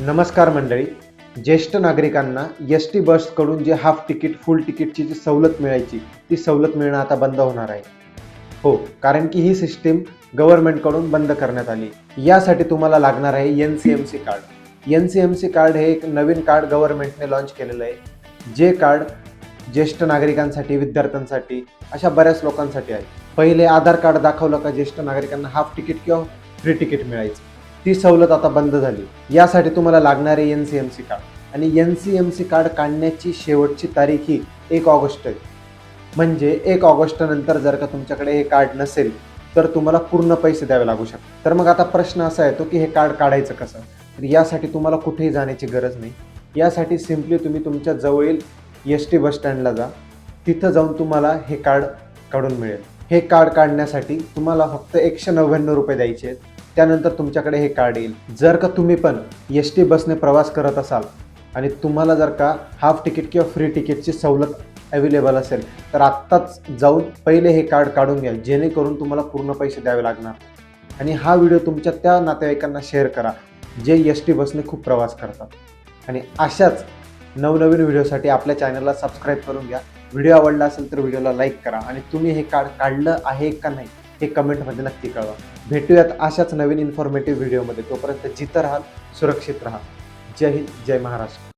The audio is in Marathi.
नमस्कार मंडळी. ज्येष्ठ नागरिकांना एस टी बसकडून जे हाफ तिकीट फुल तिकीटची जी सवलत मिळायची ती सवलत मिळणं आता बंद होणार आहे. हो, कारण की ही सिस्टीम गव्हर्नमेंटकडून बंद करण्यात आली. यासाठी तुम्हाला लागणार आहे NCMC कार्ड. NCMC कार्ड हे एक नवीन कार्ड गव्हर्नमेंटने लॉन्च केलेलं आहे. जे कार्ड ज्येष्ठ नागरिकांसाठी, विद्यार्थ्यांसाठी अशा बऱ्याच लोकांसाठी आहे. पहिले आधार कार्ड दाखवलं का ज्येष्ठ नागरिकांना हाफ तिकीट किंवा फ्री तिकीट मिळायचं. ती सवलत आता बंद झाली. यासाठी तुम्हाला लागणारे NCMC कार्ड आणि NCMC कार्ड काढण्याची शेवटची तारीख ही 1 ऑगस्ट आहे. म्हणजे 1 ऑगस्ट नंतर जर का तुमच्याकडे हे कार्ड नसेल तर तुम्हाला पूर्ण पैसे द्यावे लागू शकतात. तर मग आता प्रश्न असा येतो की हे कार्ड काढायचं कसं? तर यासाठी तुम्हाला कुठेही जाण्याची गरज नाही. यासाठी सिम्पली तुम्ही तुमच्या जवळील ST बस स्टँडला जा. तिथं जाऊन तुम्हाला हे कार्ड काढून मिळेल. हे कार्ड काढण्यासाठी तुम्हाला फक्त 199 रुपये द्यायचे आहेत. त्यानंतर तुमच्याकडे हे कार्ड येईल. जर का तुम्ही पण ST बसने प्रवास करत असाल आणि तुम्हाला जर का हाफ तिकीट किंवा फ्री तिकीटची सवलत अवेलेबल असेल तर आत्ताच जाऊन पहिले हे कार्ड काढून घ्या, जेणेकरून तुम्हाला पूर्ण पैसे द्यावे लागणार. आणि हा व्हिडिओ तुमच्या त्या नातेवाईकांना शेअर करा जे ST बसने खूप प्रवास करतात. आणि अशाच नवनवीन व्हिडिओसाठी आपल्या चॅनलला सबस्क्राईब करून घ्या. व्हिडिओ आवडला असेल तर व्हिडिओला लाईक करा आणि तुम्ही हे कार्ड काढलं आहे का नाही हे कमेंटमध्ये नक्की कळवा. भेटूयात अशाच नवीन इन्फॉर्मेटिव्ह व्हिडिओमध्ये. तोपर्यंत जिथं राहाल सुरक्षित राहा. जय हिंद, जय महाराष्ट्र.